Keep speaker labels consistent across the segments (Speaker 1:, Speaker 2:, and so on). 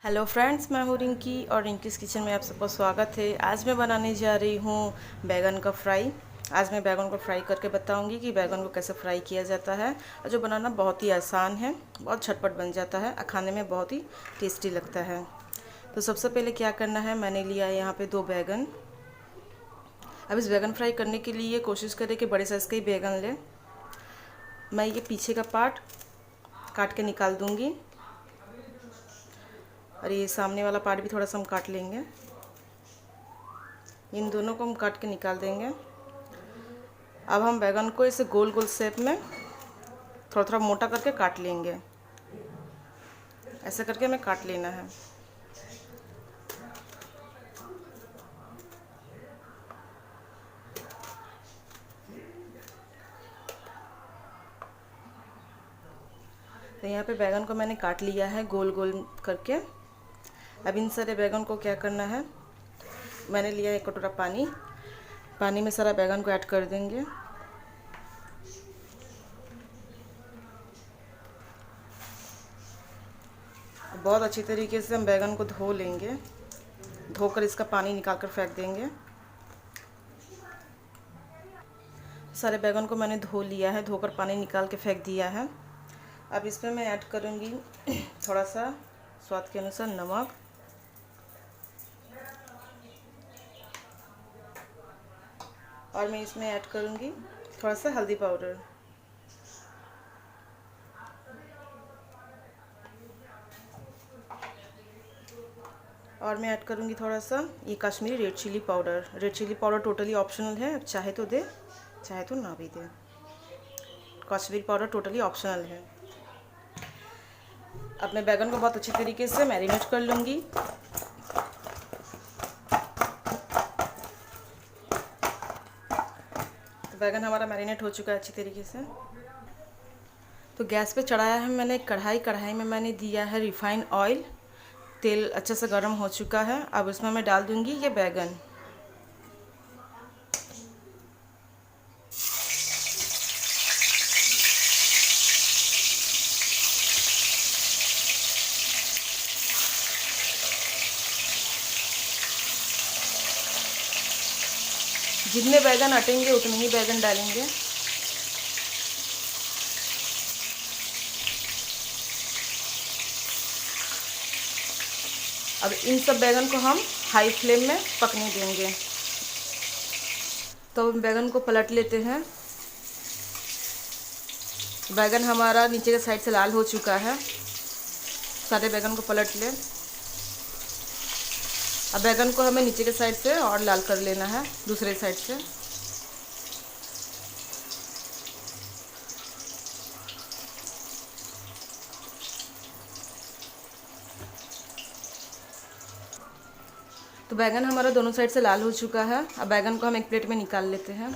Speaker 1: Hello friends, मैं हूँ रिंकी और रिंकीज़ किचन में आप सबका स्वागत है। आज मैं बनाने जा रही हूँ बैगन का फ्राई। आज मैं बैगन को फ्राई करके बताऊंगी कि बैगन को कैसे फ्राई किया जाता है और जो बनाना बहुत ही आसान है, बहुत झटपट बन जाता है और खाने में बहुत ही टेस्टी लगता है। तो सबसे पहले क्या करना है, मैंने लिया है यहाँ पर 2 बैगन। अब इस बैगन फ्राई करने के लिए कोशिश करें कि बड़े साइज़ का ही बैगन लें। मैं ये पीछे का पार्ट काट के निकाल दूँगी और ये सामने वाला पार्ट भी थोड़ा सा हम काट लेंगे। इन दोनों को हम काट के निकाल देंगे। अब हम बैगन को इसे गोल गोल शेप में थोड़ा थोड़ा मोटा करके काट लेंगे। ऐसा करके हमें काट लेना है। तो यहाँ पे बैगन को मैंने काट लिया है गोल गोल करके। अब इन सारे बैगन को क्या करना है, मैंने लिया है 1 कटोरा पानी। पानी में सारा बैगन को ऐड कर देंगे। बहुत अच्छी तरीके से हम बैगन को धो लेंगे। धोकर इसका पानी निकाल कर फेंक देंगे। सारे बैगन को मैंने धो लिया है, धोकर पानी निकाल के फेंक दिया है। अब इसमें मैं ऐड करूँगी थोड़ा सा स्वाद के अनुसार नमक, और मैं इसमें ऐड करूँगी थोड़ा सा हल्दी पाउडर। और मैं ऐड करूँगी थोड़ा सा ये Kashmiri red chilli powder. Red chilli powder totally optional है, चाहे तो दे चाहे तो ना भी दे। कश्मीरी पाउडर टोटली ऑप्शनल है। अब मैं बैगन को बहुत अच्छी तरीके से मैरिनेट कर लूँगी। बैगन हमारा मैरिनेट हो चुका है अच्छी तरीके से। तो गैस पे चढ़ाया है मैंने कढ़ाई। कढ़ाई में मैंने दिया है रिफाइंड ऑयल। तेल अच्छे से गर्म हो चुका है। अब उसमें मैं डाल दूँगी ये बैगन। जितने बैगन हटेंगे उतने ही बैगन डालेंगे। अब इन सब बैगन को हम हाई फ्लेम में पकने देंगे। तो बैगन को पलट लेते हैं। बैगन हमारा नीचे के साइड से लाल हो चुका है। सारे बैगन को पलट लें। अब बैगन को हमें नीचे के साइड से और लाल कर लेना है, दूसरे साइड से। तो बैगन हमारा दोनों साइड से लाल हो चुका है। अब बैगन को हम एक प्लेट में निकाल लेते हैं।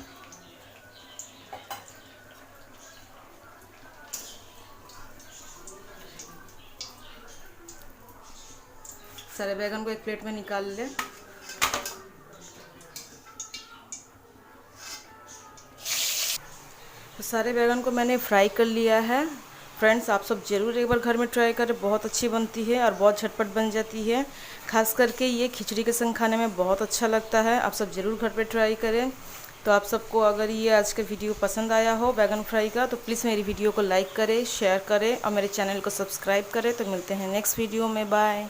Speaker 1: सारे बैगन को एक प्लेट में निकाल लें। तो सारे बैगन को मैंने फ्राई कर लिया है। फ्रेंड्स, आप सब ज़रूर एक बार घर में ट्राई करें। बहुत अच्छी बनती है और बहुत झटपट बन जाती है। खास करके ये खिचड़ी के संग खाने में बहुत अच्छा लगता है। आप सब ज़रूर घर पे ट्राई करें। तो आप सबको अगर ये आज का वीडियो पसंद आया हो बैगन फ्राई का, तो प्लीज़ मेरी वीडियो को लाइक करें, शेयर करें और मेरे चैनल को सब्सक्राइब करें। तो मिलते हैं नेक्स्ट वीडियो में। बाय।